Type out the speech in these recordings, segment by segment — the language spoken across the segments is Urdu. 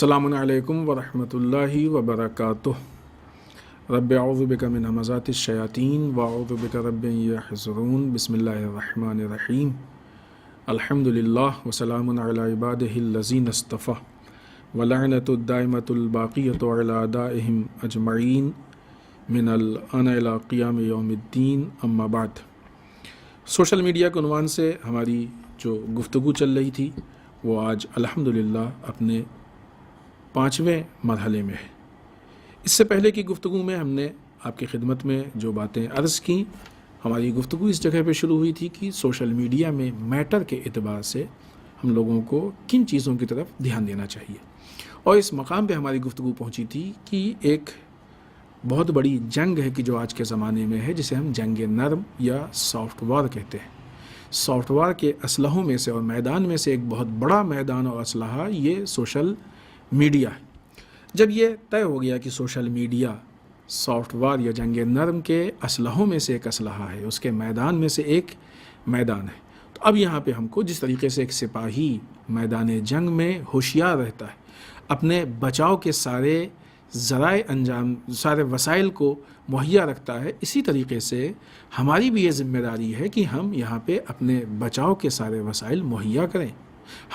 السلام علیکم ورحمۃ اللہ وبرکاتہ۔ رب اعوذ بک من همزات الشیاطین واعوذ بک رب یحضرون۔ بسم اللہ الرحمن الرحیم۔ الحمد للہ وسلام علی عبادہ الذین اصطفیٰ ولعنۃ الدائمۃ الباقیۃ علی اعدائہم اجمعین من الآن الی قیام یوم الدین، اما بعد۔ سوشل میڈیا کے عنوان سے ہماری جو گفتگو چل رہی تھی وہ آج الحمدللہ اپنے 5ویں مرحلے میں ہے۔ اس سے پہلے کی گفتگو میں ہم نے آپ کی خدمت میں جو باتیں عرض کیں، ہماری گفتگو اس جگہ پہ شروع ہوئی تھی کہ سوشل میڈیا میں میٹر کے اعتبار سے ہم لوگوں کو کن چیزوں کی طرف دھیان دینا چاہیے، اور اس مقام پہ ہماری گفتگو پہنچی تھی کہ ایک بہت بڑی جنگ ہے کہ جو آج کے زمانے میں ہے، جسے ہم جنگ نرم یا سافٹ وار کہتے ہیں۔ سافٹ وار کے اسلحوں میں سے اور میدان میں سے ایک بہت بڑا میدان اور اسلحہ یہ سوشل میڈیا ہے۔ جب یہ طے ہو گیا کہ سوشل میڈیا سافٹ وار یا جنگ نرم کے اسلحوں میں سے ایک اسلحہ ہے، اس کے میدان میں سے ایک میدان ہے، تو اب یہاں پہ ہم کو جس طریقے سے ایک سپاہی میدان جنگ میں ہوشیار رہتا ہے، اپنے بچاؤ کے سارے ذرائع انجام، سارے وسائل کو مہیا رکھتا ہے، اسی طریقے سے ہماری بھی یہ ذمہ داری ہے کہ ہم یہاں پہ اپنے بچاؤ کے سارے وسائل مہیا کریں،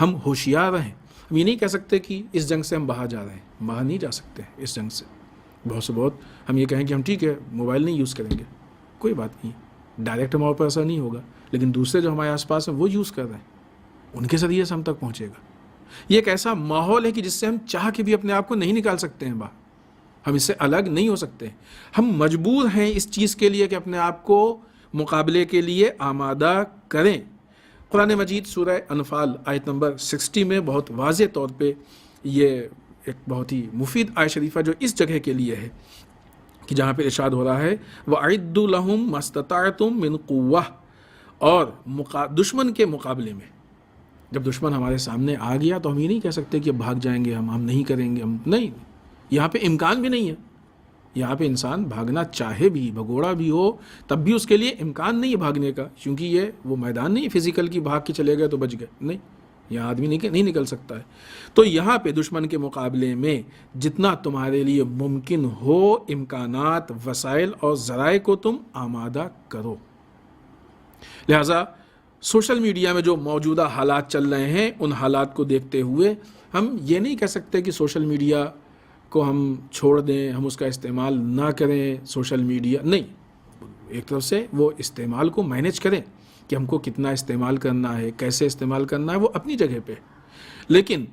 ہم ہوشیار رہیں۔ ہم یہ نہیں کہہ سکتے کہ اس جنگ سے ہم باہر جا رہے ہیں، باہر نہیں جا سکتے اس جنگ سے۔ بہت ہم یہ کہیں کہ ہم ٹھیک ہے موبائل نہیں یوز کریں گے، کوئی بات نہیں، ڈائریکٹ ہمارے پر اثر نہیں ہوگا، لیکن دوسرے جو ہمارے آس پاس ہیں وہ یوز کر رہے ہیں، ان کے ذریعے سے ہم تک پہنچے گا۔ یہ ایک ایسا ماحول ہے کہ جس سے ہم چاہ کے بھی اپنے آپ کو نہیں نکال سکتے ہیں باہر، ہم اس سے الگ نہیں ہو سکتے، ہم مجبور ہیں اس چیز کے لیے کہ اپنے آپ کو مقابلے کے لیے آمادہ کریں۔ قرآن مجید سورہ انفال آیت نمبر 60 میں بہت واضح طور پہ یہ ایک بہت ہی مفید آیت شریفہ جو اس جگہ کے لیے ہے کہ جہاں پہ ارشاد ہو رہا ہے وَأَعِدُّوا لَهُم مَا اسْتَطَعْتُم مِّن قُوَّةٍ، اور دشمن کے مقابلے میں جب دشمن ہمارے سامنے آ گیا تو ہم یہ نہیں کہہ سکتے کہ اب بھاگ جائیں گے، ہم نہیں کریں گے، ہم نہیں، یہاں پہ امکان بھی نہیں ہے۔ یہاں پہ انسان بھاگنا چاہے بھی، بھگوڑا بھی ہو، تب بھی اس کے لیے امکان نہیں ہے بھاگنے کا، کیونکہ یہ وہ میدان نہیں فزیکل کی بھاگ کے چلے گئے تو بچ گئے، نہیں، یہاں آدمی نہیں نکل سکتا ہے۔ تو یہاں پہ دشمن کے مقابلے میں جتنا تمہارے لیے ممکن ہو امکانات، وسائل اور ذرائع کو تم آمادہ کرو۔ لہٰذا سوشل میڈیا میں جو موجودہ حالات چل رہے ہیں، ان حالات کو دیکھتے ہوئے ہم یہ نہیں کہہ سکتے کہ سوشل میڈیا کو ہم چھوڑ دیں، ہم اس کا استعمال نہ کریں، سوشل میڈیا نہیں، ایک طرف سے وہ استعمال کو مینیج کریں کہ ہم کو کتنا استعمال کرنا ہے، کیسے استعمال کرنا ہے، وہ اپنی جگہ پہ، لیکن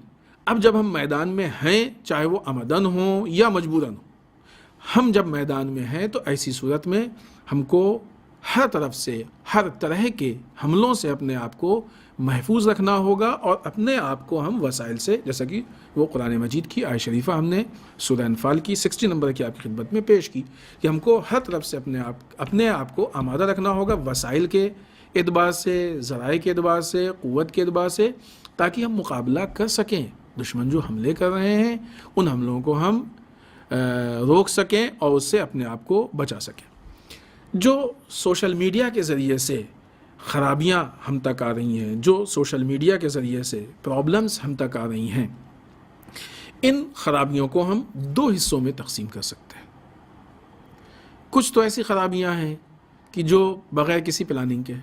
اب جب ہم میدان میں ہیں، چاہے وہ عمدن ہوں یا مجبوراً ہوں، ہم جب میدان میں ہیں تو ایسی صورت میں ہم کو ہر طرف سے، ہر طرح کے حملوں سے اپنے آپ کو محفوظ رکھنا ہوگا، اور اپنے آپ کو ہم وسائل سے، جیسا کہ وہ قرآن مجید کی آیت شریفہ ہم نے سورہ انفال کی 60 نمبر کی آپ کی خدمت میں پیش کی کہ ہم کو ہر طرف سے اپنے آپ کو آمادہ رکھنا ہوگا، وسائل کے اعتبار سے، ذرائع کے اعتبار سے، قوت کے اعتبار سے، تاکہ ہم مقابلہ کر سکیں، دشمن جو حملے کر رہے ہیں ان حملوں کو ہم روک سکیں اور اس سے اپنے آپ کو بچا سکیں۔ جو سوشل میڈیا کے ذریعے سے خرابیاں ہم تک آ رہی ہیں، جو سوشل میڈیا کے ذریعے سے پرابلمز ہم تک آ رہی ہیں، ان خرابیوں کو ہم 2 حصوں میں تقسیم کر سکتے ہیں۔ کچھ تو ایسی خرابیاں ہیں کہ جو بغیر کسی پلاننگ کے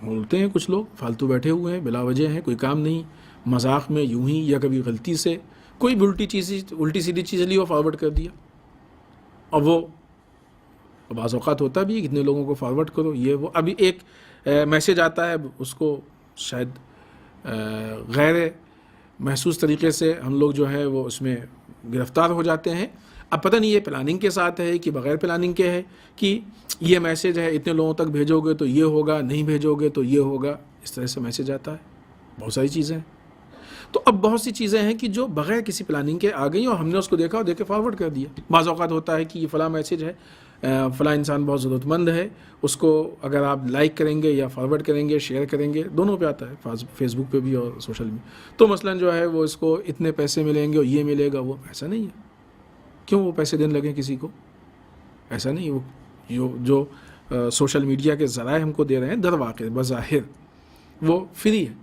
بولتے ہیں، کچھ لوگ فالتو بیٹھے ہوئے ہیں، بلا وجہ ہیں، کوئی کام نہیں، مذاق میں یوں ہی یا کبھی غلطی سے کوئی بھی الٹی سیدھی چیز لی اور فارورڈ کر دیا، اور وہ بعض اوقات ہوتا بھی ہے کتنے لوگوں کو فارورڈ کرو، یہ وہ، ابھی ایک میسیج آتا ہے، اس کو شاید غیر محسوس طریقے سے ہم لوگ جو ہے وہ اس میں گرفتار ہو جاتے ہیں۔ اب پتہ نہیں یہ پلاننگ کے ساتھ ہے کہ بغیر پلاننگ کے ہے، کہ یہ میسیج ہے اتنے لوگوں تک بھیجو گے تو یہ ہوگا، نہیں بھیجو گے تو یہ ہوگا، اس طرح سے میسیج آتا ہے، بہت ساری چیزیں ہیں۔ تو اب بہت سی چیزیں ہیں کہ جو بغیر کسی پلاننگ کے آ گئی اور ہم نے اس کو دیکھا اور دیکھ کے فارورڈ کر دیا۔ بعض اوقات ہوتا ہے کہ یہ فلاں میسیج ہے، فلاں انسان بہت ضرورت مند ہے، اس کو اگر آپ لائک کریں گے یا فارورڈ کریں گے، شیئر کریں گے، دونوں پہ آتا ہے، فیس بک پہ بھی اور سوشل میں، تو مثلا جو ہے وہ اس کو اتنے پیسے ملیں گے اور یہ ملے گا، وہ ایسا نہیں ہے۔ کیوں وہ پیسے دینے لگیں کسی کو؟ ایسا نہیں، وہ جو سوشل میڈیا کے ذرائع ہم کو دے رہے ہیں، در واقع بظاہر وہ فری ہے،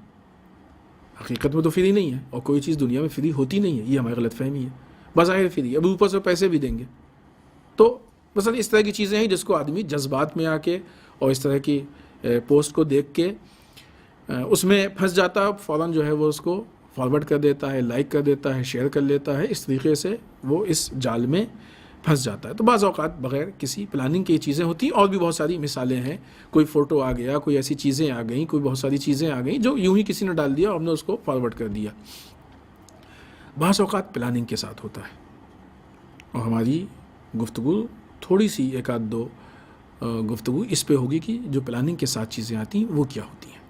حقیقت میں تو فری نہیں ہے، اور کوئی چیز دنیا میں فری ہوتی نہیں ہے، یہ ہماری غلط فہمی ہے. بظاہر فری ہے، اب اوپر سے پیسے بھی دیں گے. تو مثلا اس طرح کی چیزیں ہیں جس کو آدمی جذبات میں آ کے اور اس طرح کی پوسٹ کو دیکھ کے اس میں پھنس جاتا ہے، فوراً جو ہے وہ اس کو فارورڈ کر دیتا ہے، لائک کر دیتا ہے، شیئر کر لیتا ہے. اس طریقے سے وہ اس جال میں پھنس جاتا ہے. تو بعض اوقات بغیر کسی پلاننگ کی چیزیں ہوتی ہیں. اور بھی بہت ساری مثالیں ہیں، کوئی فوٹو آ گیا، کوئی ایسی چیزیں آ گئیں، کوئی بہت ساری چیزیں آ گئیں جو یوں ہی کسی نے ڈال دیا اور ہم نے اس کو فارورڈ کر دیا. بعض اوقات پلاننگ کے ساتھ ہوتا ہے. اور ہماری گفتگو تھوڑی سی ایک آدھ دو گفتگو اس پہ ہوگی کہ جو پلاننگ کے ساتھ چیزیں آتی ہیں وہ کیا ہوتی ہیں.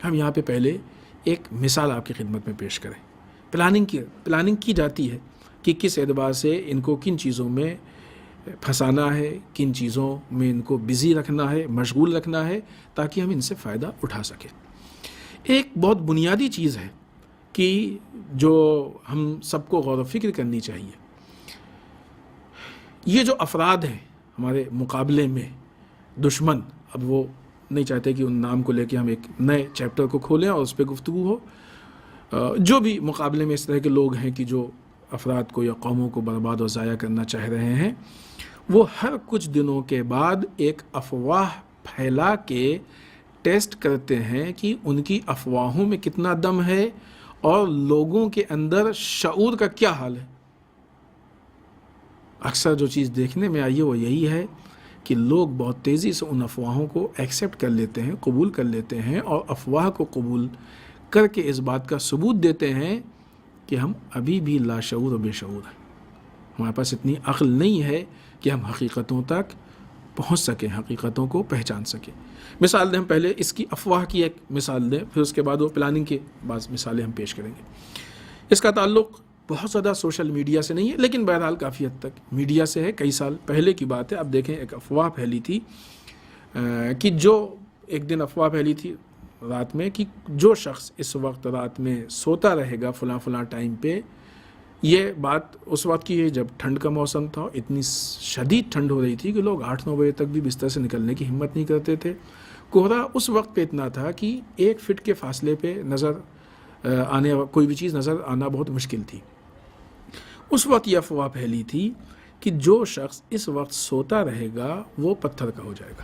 ہم یہاں پہ پہلے ایک مثال آپ کی خدمت میں پیش کریں. پلاننگ کی جاتی ہے کہ کس اعتبار سے ان کو کن چیزوں میں پھنسانا ہے، کن چیزوں میں ان کو بزی رکھنا ہے، مشغول رکھنا ہے، تاکہ ہم ان سے فائدہ اٹھا سکیں. ایک بہت بنیادی چیز ہے کہ جو ہم سب کو غور و فکر کرنی چاہیے. یہ جو افراد ہیں ہمارے مقابلے میں، دشمن، اب وہ نہیں چاہتے کہ ان نام کو لے کے ہم ایک نئے چیپٹر کو کھولیں اور اس پہ گفتگو ہو. جو بھی مقابلے میں اس طرح کے لوگ ہیں کہ جو افراد کو یا قوموں کو برباد و ضائع کرنا چاہ رہے ہیں، وہ ہر کچھ دنوں کے بعد ایک افواہ پھیلا کے ٹیسٹ کرتے ہیں کہ ان کی افواہوں میں کتنا دم ہے اور لوگوں کے اندر شعور کا کیا حال ہے. اکثر جو چیز دیکھنے میں آئی ہے وہ یہی ہے کہ لوگ بہت تیزی سے ان افواہوں کو ایکسیپٹ کر لیتے ہیں، قبول کر لیتے ہیں، اور افواہ کو قبول کر کے اس بات کا ثبوت دیتے ہیں کہ ہم ابھی بھی لاشعور و بے شعور ہیں. ہمارے پاس اتنی عقل نہیں ہے کہ ہم حقیقتوں تک پہنچ سکیں، حقیقتوں کو پہچان سکیں. مثال دیں، ہم پہلے اس کی افواہ کی ایک مثال دیں، پھر اس کے بعد وہ پلاننگ کے بعض مثالیں ہم پیش کریں گے. اس کا تعلق بہت زیادہ سوشل میڈیا سے نہیں ہے، لیکن بہرحال کافی حد تک میڈیا سے ہے. کئی سال پہلے کی بات ہے. اب دیکھیں، ایک افواہ پھیلی تھی کہ جو ایک دن افواہ پھیلی تھی رات میں کہ جو شخص اس وقت رات میں سوتا رہے گا فلاں فلاں ٹائم پہ، یہ بات اس وقت کی ہے جب ٹھنڈ کا موسم تھا. اتنی شدید ٹھنڈ ہو رہی تھی کہ لوگ 8-9 بجے تک بھی بستر سے نکلنے کی ہمت نہیں کرتے تھے. کوہرا اس وقت پہ اتنا تھا کہ 1 فٹ کے فاصلے پہ کوئی بھی چیز نظر آنا بہت مشکل تھی. اس وقت یہ افواہ پھیلی تھی کہ جو شخص اس وقت سوتا رہے گا وہ پتھر کا ہو جائے گا.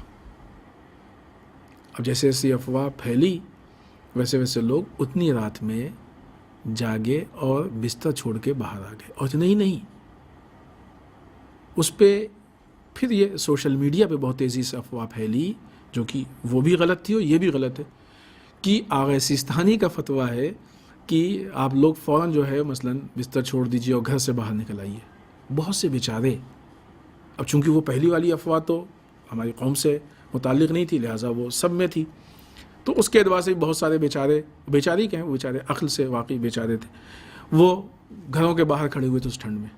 اب جیسے جیسے افواہ پھیلی ویسے ویسے لوگ اتنی رات میں جاگے اور بستر چھوڑ کے باہر آ گئے. اور نہیں اس پہ پھر یہ سوشل میڈیا پہ بہت تیزی سے افواہ پھیلی، جو کہ وہ بھی غلط تھی اور یہ بھی غلط ہے، کہ آغا سیستانی کا فتویٰ ہے کہ آپ لوگ فوراً جو ہے مثلاً بستر چھوڑ دیجئے اور گھر سے باہر نکل آئیے. بہت سے بیچارے، اب چونکہ وہ پہلی والی افواہ تو ہماری قوم سے متعلق نہیں تھی، لہٰذا وہ سب میں تھی، تو اس کے اعتبار سے بہت سارے بیچاری کہیں، وہ بیچارے عقل سے واقعی بیچارے تھے، وہ گھروں کے باہر کھڑے ہوئے تھے اس ٹھنڈ میں.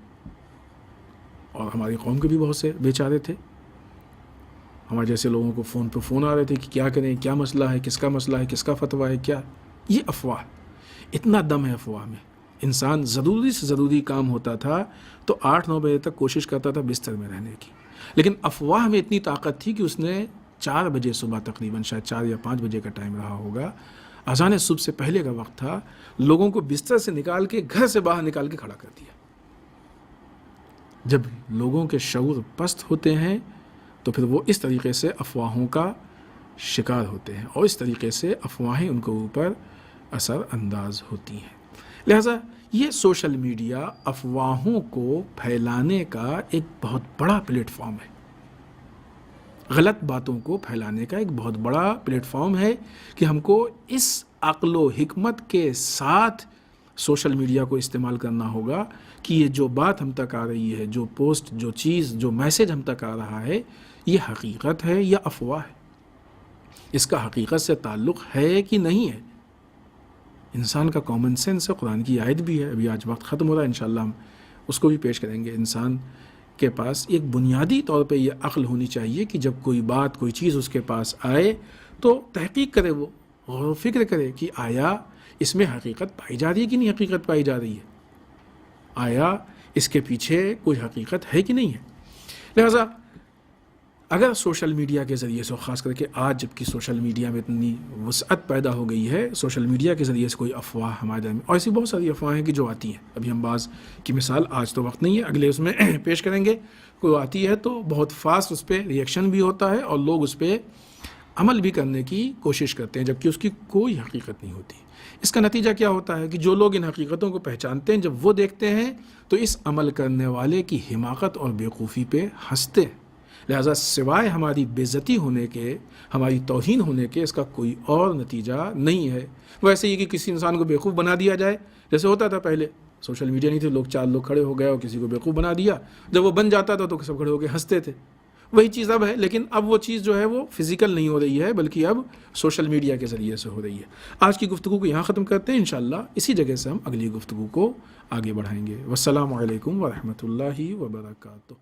اور ہماری قوم کے بھی بہت سے بیچارے تھے. ہمارے جیسے لوگوں کو فون پہ فون آ رہے تھے کہ کیا کریں، کیا مسئلہ ہے، کس کا مسئلہ ہے، کس کا فتویٰ ہے، کیا. یہ افواہ، اتنا دم ہے افواہ میں. انسان ضروری سے ضروری کام ہوتا تھا تو 8-9 بجے تک کوشش کرتا تھا بستر میں رہنے کی، لیکن افواہ میں اتنی طاقت تھی کہ اس نے 4 بجے صبح، تقریباً شاید 4 یا 5 بجے کا ٹائم رہا ہوگا، اذان صبح سے پہلے کا وقت تھا، لوگوں کو بستر سے نکال کے گھر سے باہر نکال کے کھڑا کر دیا. جب لوگوں کے شعور پست ہوتے ہیں تو پھر وہ اس طریقے سے افواہوں کا شکار ہوتے ہیں، اور اس طریقے سے افواہیں ان کے اوپر اثر انداز ہوتی ہیں. لہٰذا یہ سوشل میڈیا افواہوں کو پھیلانے کا ایک بہت بڑا پلیٹ فارم ہے. غلط باتوں کو پھیلانے کا ایک بہت بڑا پلیٹ فارم ہے کہ ہم کو اس عقل و حکمت کے ساتھ سوشل میڈیا کو استعمال کرنا ہوگا کہ یہ جو بات ہم تک آ رہی ہے، جو پوسٹ، جو چیز، جو میسج ہم تک آ رہا ہے، یہ حقیقت ہے یا افواہ ہے، اس کا حقیقت سے تعلق ہے کہ نہیں ہے. انسان کا کامن سینس ہے، قرآن کی آیت بھی ہے. ابھی آج وقت ختم ہو رہا ہے، انشاءاللہ ہم اس کو بھی پیش کریں گے. انسان کے پاس ایک بنیادی طور پہ یہ عقل ہونی چاہیے کہ جب کوئی بات، کوئی چیز اس کے پاس آئے تو تحقیق کرے، وہ غور و فکر کرے کہ آیا اس میں حقیقت پائی جا رہی ہے کہ نہیں حقیقت پائی جا رہی ہے، آیا اس کے پیچھے کوئی حقیقت ہے کہ نہیں ہے. لہذا اگر سوشل میڈیا کے ذریعے سے، خاص کر کے آج جب کہ سوشل میڈیا میں اتنی وسعت پیدا ہو گئی ہے، سوشل میڈیا کے ذریعے سے کوئی افواہ ہمارے دل میں، اور ایسی بہت ساری افواہیں کہ جو آتی ہیں، ابھی ہم بعض کی مثال، آج تو وقت نہیں ہے، اگلے اس میں پیش کریں گے، کوئی آتی ہے تو بہت فاسٹ اس پہ ریئیکشن بھی ہوتا ہے اور لوگ اس پہ عمل بھی کرنے کی کوشش کرتے ہیں، جبکہ اس کی کوئی حقیقت نہیں ہوتی۔ اس کا نتیجہ کیا ہوتا ہے کہ جو لوگ ان حقیقتوں کو پہچانتے ہیں، جب وہ دیکھتے ہیں تو اس عمل کرنے والے کی حماقت اور بیوقوفی پہ ہنستے ہیں۔ لہٰذا سوائے ہماری بے عزتی ہونے کے، ہماری توہین ہونے کے، اس کا کوئی اور نتیجہ نہیں ہے۔ ویسے یہ کہ کسی انسان کو بیوقوف بنا دیا جائے، جیسے ہوتا تھا پہلے، سوشل میڈیا نہیں تھے، لوگ 4 لوگ کھڑے ہو گئے اور کسی کو بیوقوف بنا دیا، جب وہ بن جاتا تھا تو سب کھڑے ہو کے ہنستے تھے۔ وہی چیز اب ہے، لیکن اب وہ چیز جو ہے وہ فزیکل نہیں ہو رہی ہے، بلکہ اب سوشل میڈیا کے ذریعے سے ہو رہی ہے۔ آج کی گفتگو کو یہاں ختم کرتے ہیں، انشاءاللہ اسی جگہ سے ہم اگلی گفتگو کو آگے بڑھائیں گے۔ والسلام علیکم ورحمۃ اللہ وبرکاتہ۔